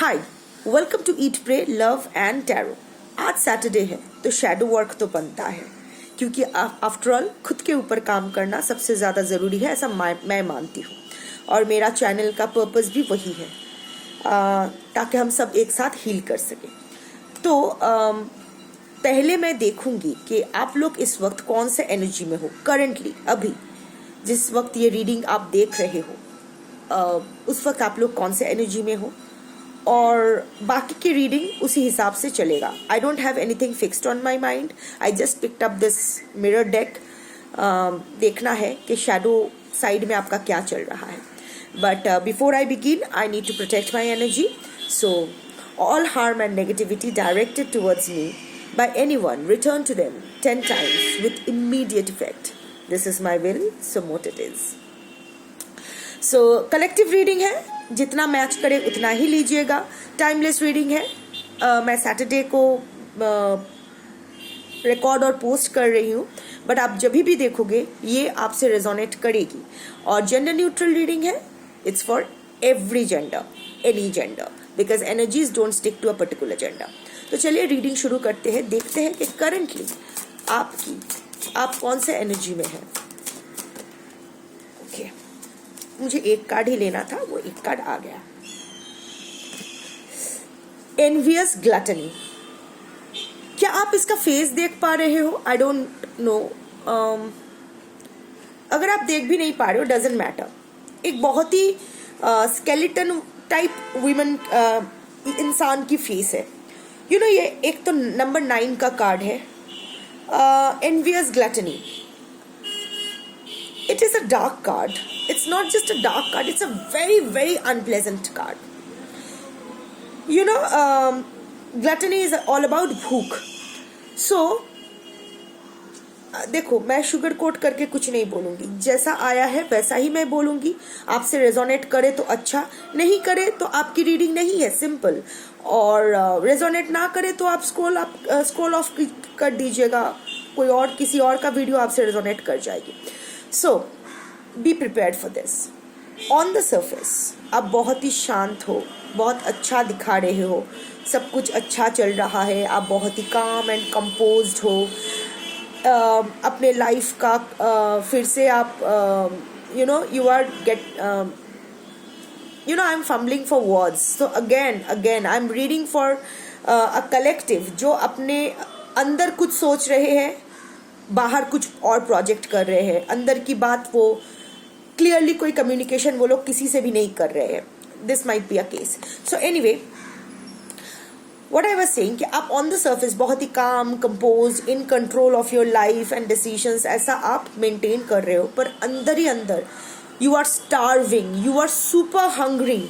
Hi, welcome to eat pray love and tarot. आज Saturday है तो शैडो वर्क तो बनता है, क्योंकि आफ्टर ऑल खुद के ऊपर काम करना सबसे ज़्यादा ज़रूरी है, ऐसा मैं मानती हूँ। और मेरा चैनल का पर्पस भी वही है, ताकि हम सब एक साथ हील कर सकें। तो पहले मैं देखूंगी कि आप लोग इस वक्त कौन से एनर्जी में हो। करंटली अभी जिस वक्त ये रीडिंग आप देख रहे हो, उस वक्त आप लोग कौन से एनर्जी में हो, और बाकी की रीडिंग उसी हिसाब से चलेगा। I don't have anything fixed on my mind, I just picked up this mirror deck. देखना है कि शैडो साइड में आपका क्या चल रहा है। But before I begin, I need to protect my energy. So all harm and negativity directed towards me by anyone, return to them 10 times with immediate effect. This is my will, so mote it is. So collective reading है, जितना match करे उतना ही लीजिएगा। Timeless reading है। मैं Saturday को record और post कर रही हूँ, बट आप जब भी देखोगे ये आपसे रेजोनेट करेगी। और जेंडर न्यूट्रल रीडिंग है, it's for every gender, any gender, because energies don't stick to a particular gender. तो चलिए रीडिंग शुरू करते हैं, देखते हैं कि करंटली आप कौन से एनर्जी में हैं। ओके, मुझे एक कार्ड ही लेना था, वो एक कार्ड आ गया। Envious gluttony. क्या आप इसका फेस देख पा रहे हो? I don't know. अगर आप देख भी नहीं पा रहे हो, डजेंट मैटर। एक बहुत ही स्केलेटन टाइप वुमेन इंसान की फेस है। यू नो, ये एक तो नंबर 9 का कार्ड है, envious gluttony. It is a dark card. It's not just a dark card, it's a very, very unpleasant card. You know, gluttony is all about भूख. So, देखो, मैं sugar coat करके कुछ नहीं बोलूंगी, जैसा आया है वैसा ही मैं बोलूंगी। आपसे रेजोनेट करे तो अच्छा, नहीं करे तो आपकी रीडिंग नहीं है, सिंपल। और रेजोनेट ना करे तो आप स्क्रॉल ऑफ कर दीजिएगा, कोई और किसी और का वीडियो आपसे रेजोनेट कर जाएगी। So be prepared for this. On the surface आप बहुत ही शांत हो, बहुत अच्छा दिखा रहे हो, सब कुछ अच्छा चल रहा है, आप बहुत ही काम एंड कंपोज्ड हो। अपने लाइफ का फिर से आप you know I am fumbling for words. So again I am reading for a collective जो अपने अंदर कुछ सोच रहे हैं, बाहर कुछ और प्रोजेक्ट कर रहे हैं। अंदर की बात वो क्लियरली कोई कम्युनिकेशन वो लोग किसी से भी नहीं कर रहे हैं। This might be a case. So anyway, what I was saying कि आप ऑन द सर्फेस बहुत ही काम, compose, in control of your life and decisions, ऐसा आप मेंटेन कर रहे हो, पर अंदर ही अंदर you are starving, you are super hungry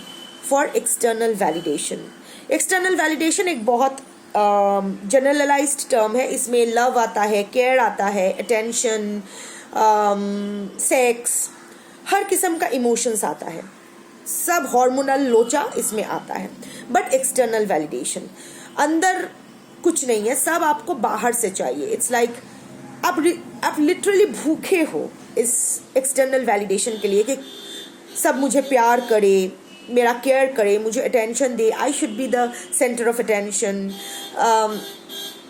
for external validation. External validation एक बहुत जनरलाइज्ड टर्म है। इसमें लव आता है, केयर आता है, अटेंशन, सेक्स, हर किस्म का इमोशंस आता है, सब हार्मोनल लोचा इसमें आता है। बट एक्सटर्नल वैलिडेशन, अंदर कुछ नहीं है, सब आपको बाहर से चाहिए। इट्स लाइक आप लिटरली भूखे हो इस एक्सटर्नल वैलिडेशन के लिए कि सब मुझे प्यार करे, मेरा केयर करे, मुझे attention they, I should be the centre of attention,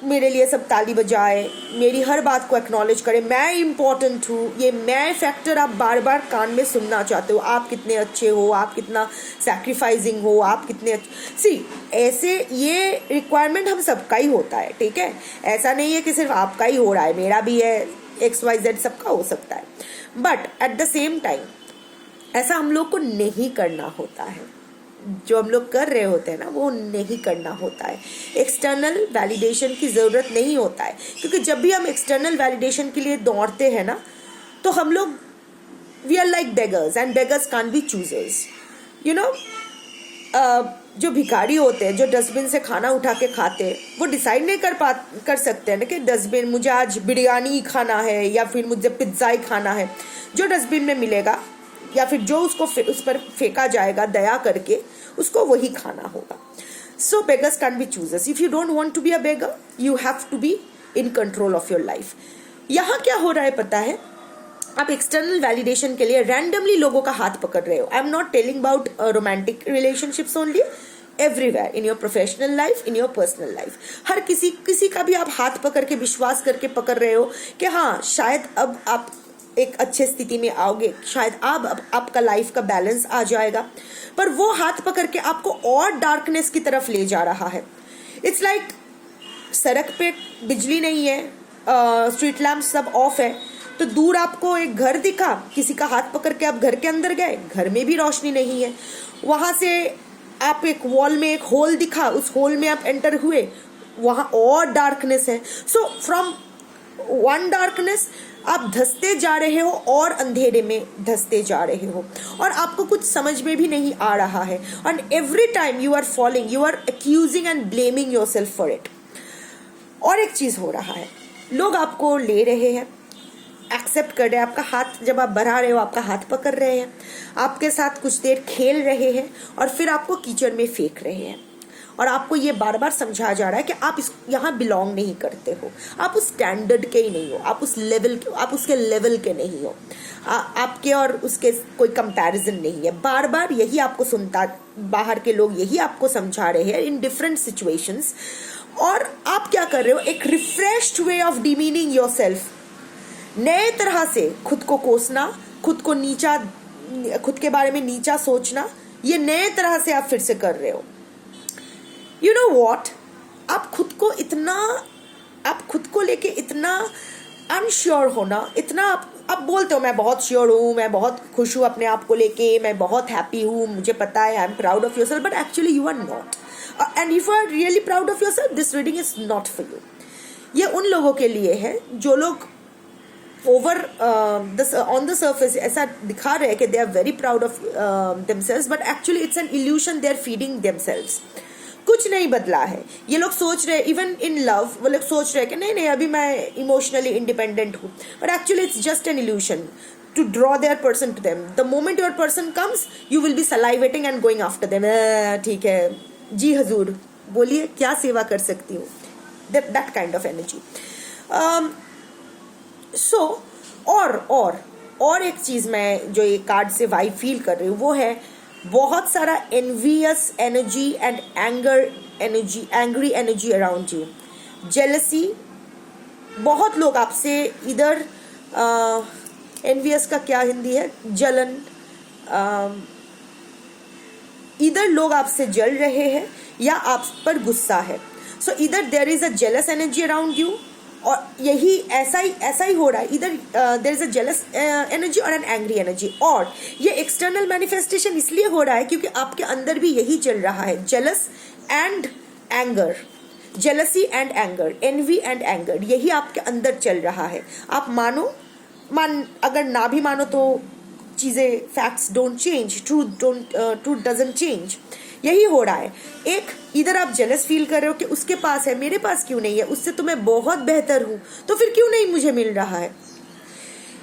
मेरे लिए सब ताली बजाए, मेरी हर बात को एक्नॉलेज करे, मैं इम्पोर्टेंट हूँ। ये मैं फैक्टर आप बार बार कान में सुनना चाहते हो। आप कितने अच्छे हो, आप कितना सैक्रिफाइसिंग हो, आप कितने सी ऐसे ये रिक्वायरमेंट हम सबका ही होता है, ठीक है। ऐसा नहीं है कि सिर्फ आपका ही हो रहा है, मेरा भी है, XYZ सबका हो सकता है। But at the same time ऐसा हम लोग को नहीं करना होता है। जो हम लोग कर रहे होते हैं ना, वो नहीं करना होता है। एक्सटर्नल वैलिडेशन की ज़रूरत नहीं होता है, क्योंकि जब भी हम एक्सटर्नल वैलिडेशन के लिए दौड़ते हैं ना, तो हम लोग we are like beggars and beggars can't be choosers. You know, जो भिखारी होते हैं, जो डस्टबिन से खाना उठा के खाते हैं, वो डिसाइड नहीं कर सकते हैं ना कि डस्टबिन मुझे आज बिरयानी खाना है या फिर मुझे पिज्ज़ा ही खाना है। जो डस्टबिन में मिलेगा या फिर जो उसको उस पर फेंका जाएगा दया करके, उसको वही खाना होगा। So beggars can be choosers. If you don't want to be a beggar, you have to be in control of your life. यहाँ क्या हो रहा है पता है? आप एक्सटर्नल वैलिडेशन के लिए रैंडमली लोगों का हाथ पकड़ रहे हो। I am not telling about romantic relationships only, everywhere, in your professional life, in your personal life. हर किसी का भी आप हाथ पकड़ के विश्वास करके पकड़ रहे हो कि हाँ शायद अब आप एक अच्छे स्थिति में आओगे, शायद अब आपका लाइफ का बैलेंस आ जाएगा, पर वो हाथ पकड़ के आपको और डार्कनेस की तरफ ले जा रहा है। इट्स लाइक सड़क पे बिजली नहीं है, स्ट्रीट लैम्प सब ऑफ है, तो दूर आपको एक घर दिखा, किसी का हाथ पकड़ के आप घर के अंदर गए, घर में भी रोशनी नहीं है, वहां से आप एक वॉल में एक होल दिखा, उस होल में आप एंटर हुए, वहां और डार्कनेस है। सो फ्रॉम वन डार्कनेस आप धंसते जा रहे हो और अंधेरे में धंसते जा रहे हो, और आपको कुछ समझ में भी नहीं आ रहा है। And every time you are falling, you are accusing and blaming yourself for it. और एक चीज हो रहा है, लोग आपको ले रहे हैं, एक्सेप्ट कर रहे हैं, आपका हाथ जब आप बढ़ा रहे हो आपका हाथ पकड़ रहे हैं, आपके साथ कुछ देर खेल रहे हैं, और फिर आपको कीचड़ में फेंक रहे हैं, और आपको ये बार बार समझाया जा रहा है कि आप यहाँ बिलोंग नहीं करते हो, आप उस स्टैंडर्ड के ही नहीं हो, आप उस लेवल के, आप उसके लेवल के नहीं हो, आपके और उसके कोई कंपैरिजन नहीं है। बार बार यही आपको सुनता, बाहर के लोग यही आपको समझा रहे हैं इन डिफरेंट सिचुएशंस, और आप क्या कर रहे हो, एक refreshed way of demeaning yourself, नए तरह से खुद को कोसना, खुद को नीचा, खुद के बारे में नीचा सोचना, ये नए तरह से आप फिर से कर रहे हो। यू नो व्हाट, आप खुद को लेके इतना अनश्योर होना, इतना आप बोलते हो मैं बहुत श्योर हूँ, मैं बहुत खुश हूँ अपने आप को लेके, मैं बहुत हैप्पी हूँ, मुझे पता है, I am proud of yourself, but actually you are not. And if you are really proud of yourself, this reading is not for you. ये उन लोगों के लिए है जो लोग ऑन द सर्फेस ऐसा दिखा रहे हैं कि they are very proud of themselves, but actually it's an illusion, they are feeding themselves. कुछ नहीं बदला है। ये लोग सोच रहे, इवन इन लव वो लोग सोच रहे कि नहीं नहीं अभी मैं इमोशनली इंडिपेंडेंट हूँ, but actually it's just an illusion to draw their person to them. The moment your person comes, you will be salivating and going after them. ठीक है जी हजूर, बोलिए क्या सेवा कर सकती हूँ, that kind of energy. So और एक चीज मैं जो ये कार्ड से वाइब फील कर रही हूँ वो है बहुत सारा envious energy and angry energy around you. Jealousy, बहुत लोग आपसे इधर एनवियस का क्या हिंदी है, जलन, इधर लोग आपसे जल रहे हैं या आप पर गुस्सा है। सो इधर there is a jealous energy around you, और यही ऐसा ही हो रहा है, इधर there is a jealous energy और एन एंग्री एनर्जी। और ये एक्सटर्नल मैनिफेस्टेशन इसलिए हो रहा है क्योंकि आपके अंदर भी यही चल रहा है, jealous and anger, jealousy and anger, envy and anger, यही आपके अंदर चल रहा है। आप अगर ना भी मानो तो चीजें, facts don't change, truth doesn't change, यही हो रहा है। एक इधर आप जेलस फील कर रहे हो कि उसके पास है, मेरे पास क्यों नहीं है, उससे तो मैं बहुत बेहतर हूं, तो फिर क्यों नहीं मुझे मिल रहा है।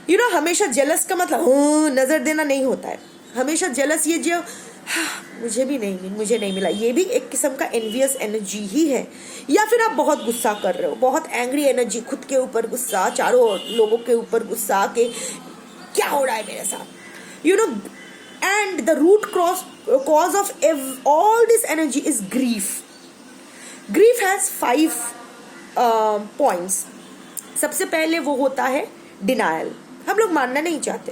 यू नो, हमेशा जेलस का मतलब नजर देना नहीं होता है, हमेशा जेलस ये जो मुझे नहीं मिला, ये भी एक किस्म का एनवियस एनर्जी ही है। या फिर आप बहुत गुस्सा कर रहे हो, बहुत एंग्री एनर्जी, खुद के ऊपर गुस्सा, चारों लोगों के ऊपर गुस्सा के क्या हो रहा है मेरे साथ, you know. And the root cause of all this energy is grief. Grief has 5 points. सबसे पहले वो होता है डिनायल, हम लोग मानना नहीं चाहते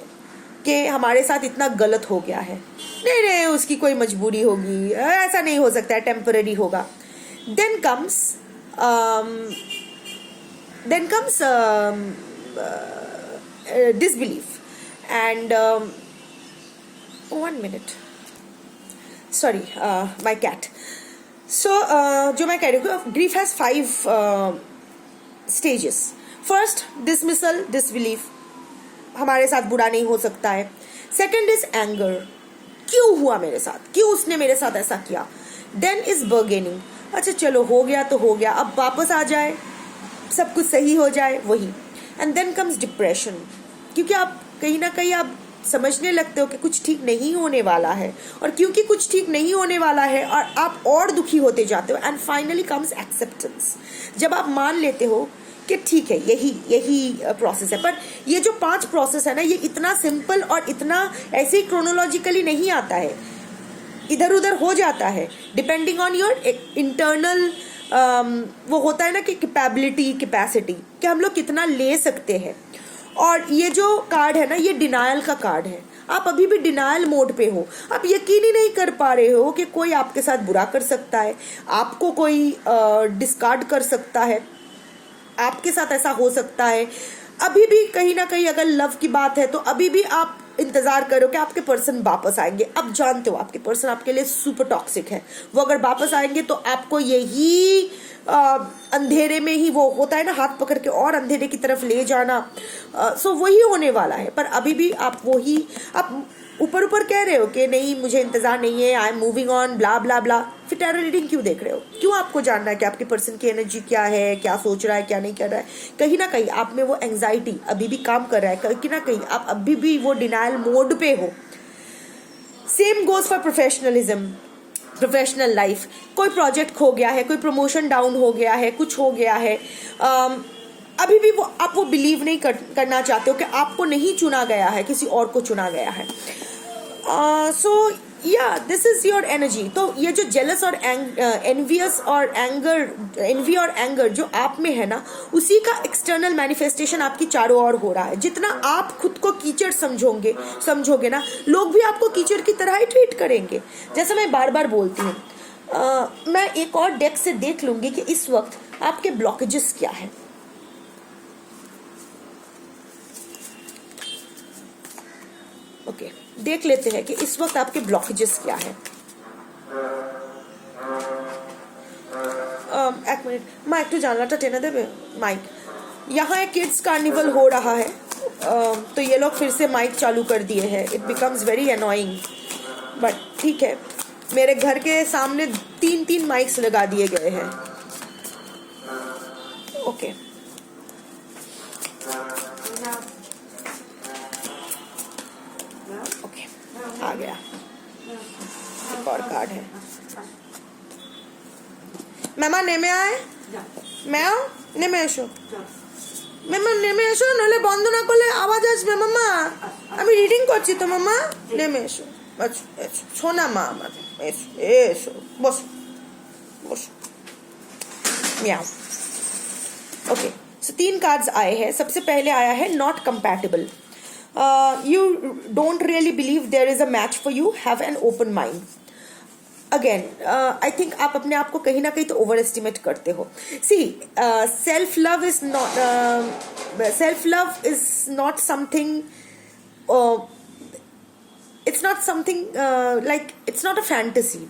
कि हमारे साथ इतना गलत हो गया है, नहीं उसकी कोई मजबूरी होगी, ऐसा नहीं हो सकता है, टेम्पररी होगा। Then comes disbelief and 1 minute, sorry, my cat. So जो मैं कह रही हूँ, grief has 5 stages. First, dismissal, disbelief, हमारे साथ बुरा नहीं हो सकता है। सेकेंड इज एंगर, क्यों हुआ मेरे साथ, क्यों उसने मेरे साथ ऐसा किया। देन इज बर्गेनिंग, अच्छा चलो हो गया तो हो गया, अब वापस आ जाए, सब कुछ सही हो जाए, वही। एंड देन कम्स डिप्रेशन, क्योंकि आप कहीं ना कहीं आप समझने लगते हो कि कुछ ठीक नहीं होने वाला है, और क्योंकि कुछ ठीक नहीं होने वाला है और आप और दुखी होते जाते हो। एंड फाइनली कम्स एक्सेप्टेंस, जब आप मान लेते हो कि ठीक है यही प्रोसेस है। पर ये जो 5 प्रोसेस है ना, ये इतना सिंपल और इतना ऐसे ही क्रोनोलॉजिकली नहीं आता है। इधर उधर हो जाता है डिपेंडिंग ऑन योर इंटरनल, वो होता है ना कि कैपेबिलिटी, कैपेसिटी, कि हम लोग कितना ले सकते हैं। और ये जो कार्ड है ना, ये डिनायल का कार्ड है। आप अभी भी डिनायल मोड पे हो, आप यकीन ही नहीं कर पा रहे हो कि कोई आपके साथ बुरा कर सकता है, आपको कोई डिस्कार्ड कर सकता है, आपके साथ ऐसा हो सकता है। अभी भी कहीं ना कहीं अगर लव की बात है तो अभी भी आप इंतजार करो कि आपके पर्सन वापस आएंगे। अब जानते हो आपके पर्सन आपके लिए सुपर टॉक्सिक है, वो अगर वापस आएंगे तो आपको यही अंधेरे में ही, वो होता है ना हाथ पकड़ के और अंधेरे की तरफ ले जाना, सो वही होने वाला है। पर अभी भी आप वही, आप ऊपर ऊपर कह रहे हो कि नहीं मुझे इंतजार नहीं है, आई एम मूविंग ऑन, ब्ला ब्ला ब्ला, फिर टैरो रीडिंग क्यों देख रहे हो? क्यों आपको जानना है कि आपके पर्सन की एनर्जी क्या है, क्या सोच रहा है, क्या नहीं कर रहा है? कहीं ना कहीं आप में वो एंजाइटी अभी भी काम कर रहा है, कहीं ना कहीं आप अभी भी वो डिनायल मोड पे हो। Same goes for professionalism, professional life. कोई प्रोजेक्ट खो गया है, कोई प्रमोशन डाउन हो गया है, कुछ हो गया है, अभी भी वो आप वो बिलीव नहीं करना चाहते हो कि आपको नहीं चुना गया है, किसी और को चुना गया है। सो या दिस इज योर एनर्जी। तो ये जो जेलस और एनवियस और एंगर, एनवी और एंगर जो आप में है ना, उसी का एक्सटर्नल मैनिफेस्टेशन आपकी चारों ओर हो रहा है। जितना आप खुद को कीचड़ समझोगे ना, लोग भी आपको कीचड़ की तरह ही ट्रीट करेंगे। जैसे मैं बार बार बोलती हूँ, मैं एक और डेक से देख लूंगी कि इस वक्त आपके ब्लॉकेजेस क्या है। ओके, देख लेते हैं कि इस वक्त आपके ब्लॉकेजेस क्या है। एक मिनट, माइक तो जानना था टेना देवे माइक। यहाँ एक किड्स कार्निवल हो रहा है, तो ये लोग फिर से माइक चालू कर दिए हैं। It becomes very annoying, but ठीक है। मेरे घर के सामने 3 माइक्स लगा दिए गए हैं। ओके, आ गया। एक और कार्ड है। मामा नेमे आए, मैं नेमे एसो, মামা নেমে এসো, নাহলে বন্ধ না করলে আওয়াজ আসবে। মামা আমি রিডিং করছি তো, মামা নেমে এসো। আচ্ছা এসো, শোনা মা আমার, এসো এসো, বসো বসो, मियाओ। ओके, सो 3 कार्ड्स आए हैं। सबसे पहले आया है not compatible. You don't really believe there is a match for you, have an open mind. Again, I think आप अपने आप को कहीं ना कहीं तो ओवर एस्टिमेट करते हो। See, self love is not something, it's not something like, it's not a fantasy.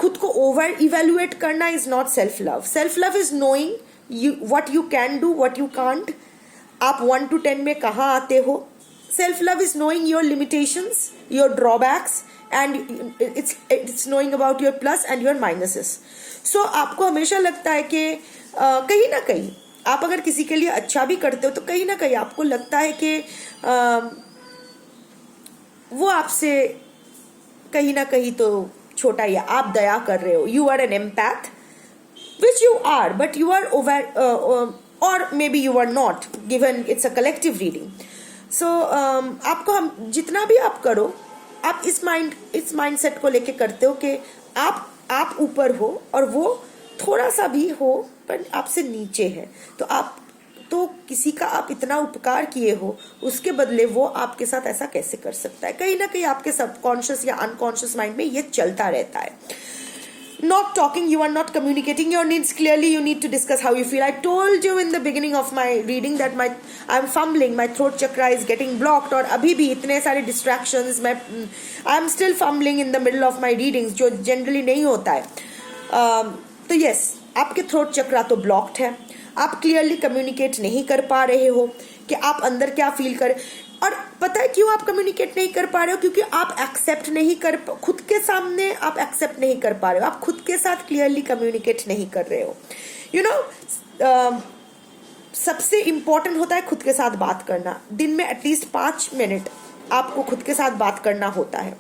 खुद को ओवर इवेल्युएट करना is not self love. Self love is knowing what you can do, what you can't. आप 1 to 10 में कहाँ आते हो। Self love is knowing your limitations, your drawbacks, and it's knowing about your plus and your minuses. सो आपको हमेशा लगता है कि कहीं ना कहीं आप अगर किसी के लिए अच्छा भी करते हो तो कहीं ना कहीं आपको लगता है कि वो आपसे कहीं ना कहीं तो छोटा ही है, आप दया कर रहे हो। You are an empath, which you are, but you are over, or maybe you are not, given it's a collective reading. So आपको हम जितना भी आप करो, आप इस माइंडसेट को लेके करते हो कि आप ऊपर हो और वो थोड़ा सा भी हो पर आपसे नीचे है। तो किसी का आप इतना उपकार किए हो, उसके बदले वो आपके साथ ऐसा कैसे कर सकता है? कहीं ना कहीं आपके सबकॉन्शियस या अनकॉन्शियस माइंड में ये चलता रहता है। Not talking, you are not communicating your needs clearly. You need to discuss how you feel. I told you in the beginning of my reading that I'm fumbling, my throat chakra is getting blocked, और अभी भी इतने सारे distractions, I'm still fumbling in the middle of my readings, जो generally नहीं होता है। तो yes, आपके throat chakra तो blocked है, आप clearly communicate नहीं कर पा रहे हो कि आप अंदर क्या फील कर। और पता है क्यों आप कम्युनिकेट नहीं कर पा रहे हो? क्योंकि आप एक्सेप्ट नहीं कर, खुद के सामने आप एक्सेप्ट नहीं कर पा रहे हो, आप खुद के साथ क्लियरली कम्युनिकेट नहीं कर रहे हो। यू नो, सबसे इंपॉर्टेंट होता है खुद के साथ बात करना। दिन में एटलीस्ट 5 मिनट आपको खुद के साथ बात करना होता है।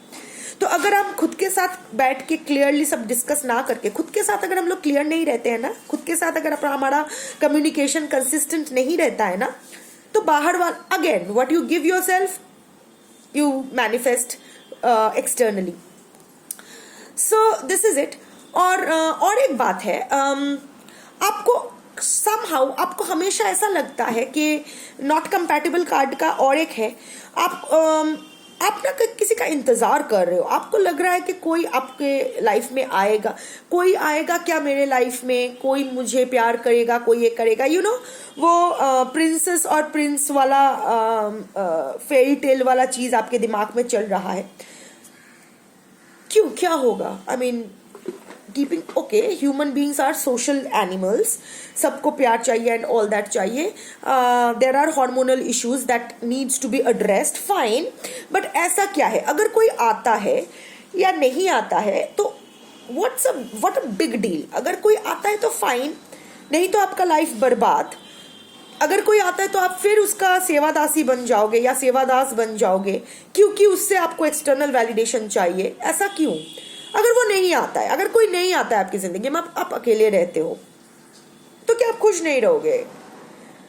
तो अगर हम खुद के साथ बैठ के क्लियरली सब डिस्कस ना करके, खुद के साथ अगर हम लोग क्लियर नहीं रहते हैं ना, खुद के साथ अगर हमारा कम्युनिकेशन कंसिस्टेंट नहीं रहता है ना, तो बाहर वाला, again what you give yourself you manifest externally. So this is it. और एक बात है, आपको somehow आपको हमेशा ऐसा लगता है कि नॉट कंपैटिबल कार्ड का और एक है, आप ना किसी का इंतजार कर रहे हो, आपको लग रहा है कि कोई आपके लाइफ में आएगा, कोई आएगा क्या मेरे लाइफ में, कोई मुझे प्यार करेगा, कोई ये करेगा, यू नो वो प्रिंसेस और प्रिंस वाला फेरी टेल वाला चीज आपके दिमाग में चल रहा है। क्यों, क्या होगा? I mean keeping okay, human beings are social animals, सबको प्यार चाहिए एंड ऑल दैट चाहिए, there are hormonal issues that needs to be addressed, fine, but ऐसा क्या है, अगर कोई आता है या नहीं आता है तो व्हाट अ बिग डील। अगर कोई आता है तो फाइन, नहीं तो आपका लाइफ बर्बाद। अगर कोई आता है तो आप फिर उसका सेवादासी बन जाओगे या सेवादास बन जाओगे, क्योंकि उससे आपको एक्सटर्नल वैलिडेशन चाहिए। ऐसा क्यों? अगर वो नहीं आता है, अगर कोई नहीं आता है आपकी जिंदगी में, आप अकेले रहते हो, तो क्या आप खुश नहीं रहोगे?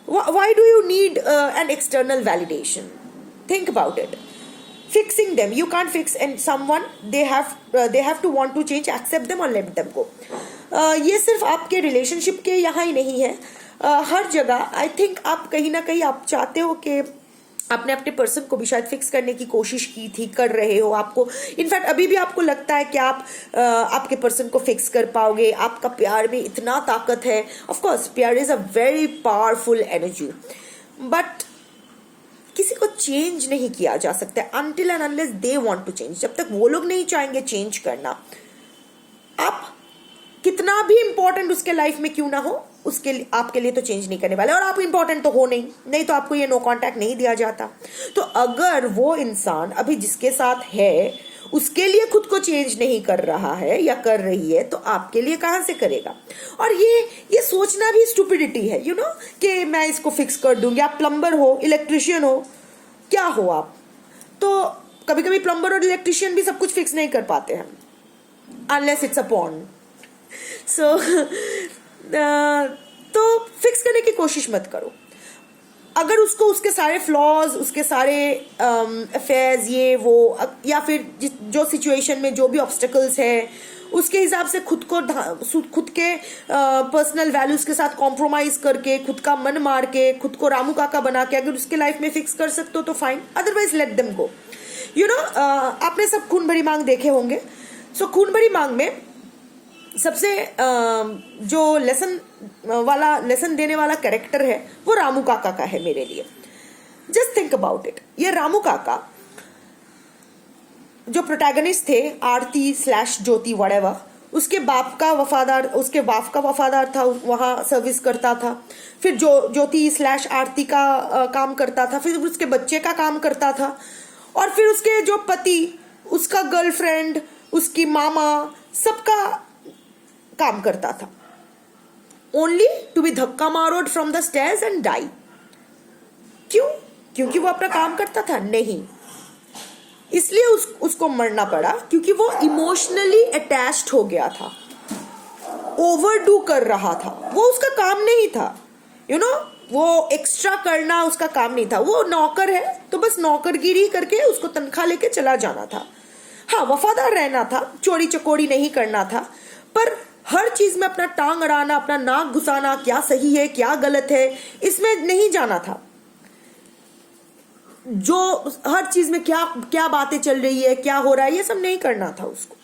Why do you need an external validation? Think about it. Fixing them, you can't fix and someone, they have to want to change, accept them or let them go. ये सिर्फ आपके रिलेशनशिप के यहाँ ही नहीं है, हर जगह आई थिंक आप कहीं ना कहीं आप चाहते हो कि आपने अपने पर्सन को भी शायद फिक्स करने की कोशिश की थी, कर रहे हो। आपको इनफैक्ट अभी भी आपको लगता है कि आप आपके पर्सन को फिक्स कर पाओगे, आपका प्यार में इतना ताकत है। ऑफ कोर्स प्यार is a very powerful energy, but किसी को चेंज नहीं किया जा सकता until and unless they want to change. जब तक वो लोग नहीं चाहेंगे चेंज करना, आप कितना भी इंपॉर्टेंट उसके लाइफ में क्यों ना हो, उसके लिए आपके लिए तो चेंज नहीं करने वाले, और आप इंपॉर्टेंट तो हो नहीं तो आपको ये नो कांटेक्ट नहीं दिया जाता। तो अगर वो इंसान अभी जिसके साथ है उसके लिए खुद को चेंज नहीं कर रहा है या कर रही है, तो आपके लिए कहां से करेगा? और ये सोचना भी स्टुपिडिटी है, यू नो, कि मैं इसको फिक्स कर दूंगी। आप प्लम्बर हो, इलेक्ट्रिशियन हो, क्या हो आप, तो कभी कभी प्लम्बर और इलेक्ट्रिशियन भी सब कुछ फिक्स नहीं कर पाते हैं, अनलेस इट्स अ पॉन्ड। सो तो फिक्स करने की कोशिश मत करो। अगर उसको उसके सारे फ्लॉज, उसके सारे अफेयर्स, ये वो, या फिर जो सिचुएशन में जो भी ऑब्स्टेकल्स है उसके हिसाब से खुद के पर्सनल वैल्यूज के साथ कॉम्प्रोमाइज करके, खुद का मन मार के, खुद को रामू काका बना के अगर उसके लाइफ में फिक्स कर सकते हो तो fine, otherwise let them go. You know, आपने सब खून भरी मांग देखे होंगे। सो खून भरी मांग में सबसे जो लेसन देने वाला कैरेक्टर है वो रामू काका का है मेरे लिए। Just think about it. ये रामू काका जो प्रोटैगनिस्ट थे, आरती / ज्योति वड़ेवर, उसके बाप का वफादार था, वहां सर्विस करता था, फिर ज्योति / आरती का काम करता था, फिर उसके बच्चे का काम करता था, और फिर उसके जो पति, उसका गर्लफ्रेंड, उसकी मामा, सबका काम करता था, ओनली टू बी धक्का मारोड from the stairs and die. क्यों? क्योंकि वो अपना काम करता था? नहीं, इसलिए उसको मरना पड़ा क्योंकि वो इमोशनली अटैच्ड हो गया था, ओवरडू कर रहा था। वो उसका काम नहीं था, यू नो, वो एक्स्ट्रा करना उसका काम नहीं था। वो नौकर है तो बस नौकरगिरी करके उसको तनख्वाह लेके चला जाना था। हाँ, वफादार रहना था, चोरी चकोरी नहीं करना था, पर हर चीज में अपना टांग अड़ाना, अपना नाक घुसाना, क्या सही है क्या गलत है, इसमें नहीं जाना था। जो हर चीज में क्या बातें चल रही है, क्या हो रहा है, ये सब नहीं करना था उसको।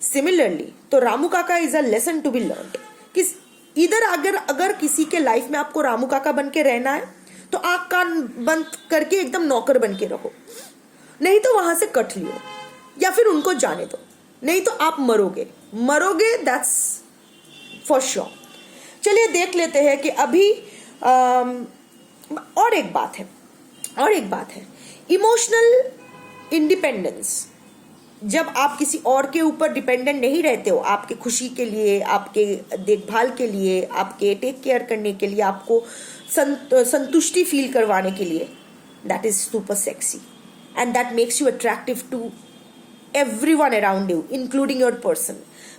सिमिलरली तो Ramu Kaka is a lesson to be learned कि इधर अगर किसी के लाइफ में आपको रामू काका बन के रहना है तो आंख कान बंद करके एकदम नौकर बन के रहो, नहीं तो वहां से कट लियो या फिर उनको जाने दो, नहीं तो आप मरोगे, दैट्स फॉर श्योर। चलिए देख लेते हैं कि अभी और एक बात है इमोशनल इंडिपेंडेंस। जब आप किसी और के ऊपर डिपेंडेंट नहीं रहते हो, आपके खुशी के लिए, आपके देखभाल के लिए, आपके टेक केयर करने के लिए, आपको संतुष्टि फील करवाने के लिए, that is super sexy and that makes you attractive to everyone around you including your person.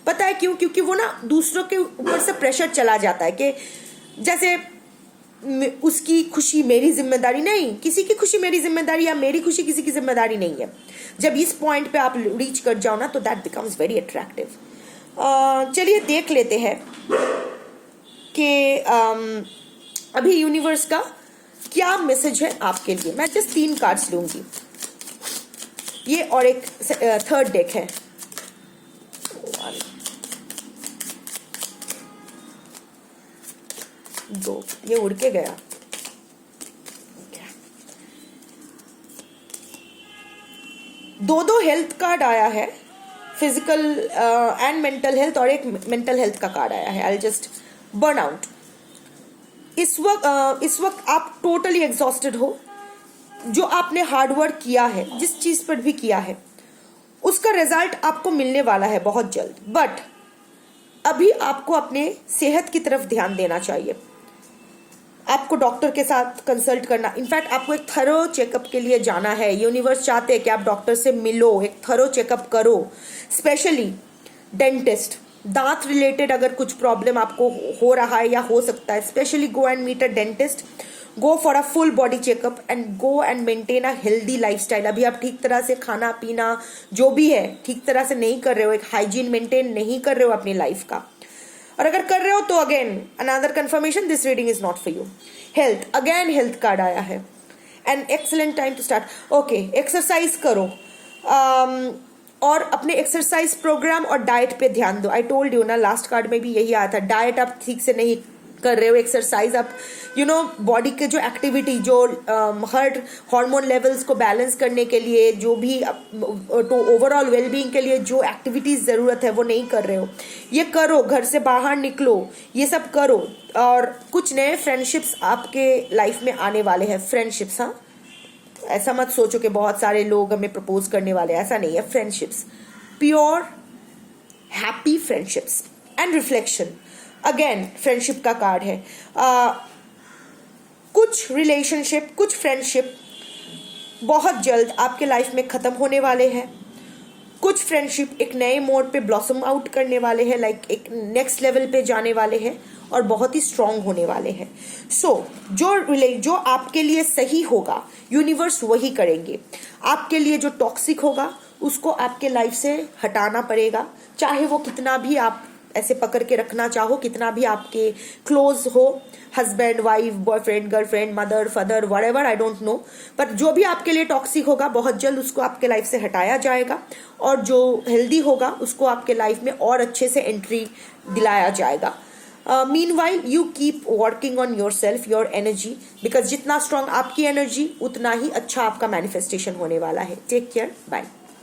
पता है क्यों? क्योंकि वो ना दूसरों के ऊपर से प्रेशर चला जाता है कि जैसे उसकी खुशी मेरी जिम्मेदारी नहीं, किसी की खुशी मेरी जिम्मेदारी या मेरी खुशी किसी की जिम्मेदारी नहीं है। जब इस पॉइंट पे आप रीच कर जाओ ना तो दैट बिकम्स वेरी अट्रैक्टिव। चलिए देख लेते हैं कि अभी यूनिवर्स का क्या मैसेज है आपके लिए। मैं जस्ट 3 कार्ड्स लूंगी, ये और एक थर्ड डेक है। 2 ये उड़ के गया। दो हेल्थ कार्ड आया है, फिजिकल एंड मेंटल हेल्थ, और एक मेंटल हेल्थ का कार्ड आया है। I just burn out. इस वक्त आप टोटली एग्जॉस्टेड हो। जो आपने हार्डवर्क किया है, जिस चीज पर भी किया है, उसका रिजल्ट आपको मिलने वाला है बहुत जल्द। बट अभी आपको अपने सेहत की तरफ ध्यान देना चाहिए। आपको डॉक्टर के साथ कंसल्ट करना, इनफैक्ट आपको एक थरो चेकअप के लिए जाना है। यूनिवर्स चाहते हैं कि आप डॉक्टर से मिलो, एक थरो चेकअप करो, स्पेशली डेंटिस्ट। दांत रिलेटेड अगर कुछ प्रॉब्लम आपको हो रहा है या हो सकता है, specially go and meet a dentist, go for a full body checkup and go and maintain a healthy lifestyle. अभी आप ठीक तरह से खाना पीना जो भी है ठीक तरह से नहीं कर रहे हो, एक हाइजीन मेंटेन नहीं कर रहे हो अपनी लाइफ का, और अगर कर रहे हो तो again another confirmation, this reading is not for you. Health, again health card आया है, and excellent time to start. Okay, exercise करो, और अपने एक्सरसाइज प्रोग्राम और डाइट पे ध्यान दो। आई टोल्ड यू ना, लास्ट कार्ड में भी यही आया था। डाइट आप ठीक से नहीं कर रहे हो, एक्सरसाइज आप बॉडी के जो एक्टिविटी, जो हर हार्मोन लेवल्स को बैलेंस करने के लिए, जो भी तो ओवरऑल वेलबींग के लिए जो एक्टिविटीज जरूरत है वो नहीं कर रहे हो। ये करो, घर से बाहर निकलो, ये सब करो। और कुछ नए फ्रेंडशिप्स आपके लाइफ में आने वाले हैं। फ्रेंडशिप्स, हाँ, ऐसा मत सोचो कि बहुत सारे लोग हमें प्रपोज करने वाले, ऐसा नहीं है। Friendships, pure happy friendships and reflection. Again friendship का कार्ड है। कुछ रिलेशनशिप, कुछ फ्रेंडशिप बहुत जल्द आपके लाइफ में खत्म होने वाले हैं। कुछ फ्रेंडशिप एक नए मोड पे ब्लॉसम आउट करने वाले हैं, लाइक एक नेक्स्ट लेवल पे जाने वाले हैं और बहुत ही स्ट्रांग होने वाले हैं। जो आपके लिए सही होगा यूनिवर्स वही करेंगे। आपके लिए जो टॉक्सिक होगा उसको आपके लाइफ से हटाना पड़ेगा, चाहे वो कितना भी आप ऐसे पकड़ के रखना चाहो, कितना भी आपके क्लोज हो, husband, wife, boyfriend, girlfriend, mother, father, whatever, I don't know, पर जो भी आपके लिए टॉक्सिक होगा बहुत जल्द उसको आपके लाइफ से हटाया जाएगा, और जो हेल्दी होगा उसको आपके लाइफ में और अच्छे से एंट्री दिलाया जाएगा। Meanwhile you keep working on yourself, your energy, because जितना स्ट्रांग आपकी एनर्जी उतना ही अच्छा आपका मैनिफेस्टेशन होने वाला है। Take care, bye.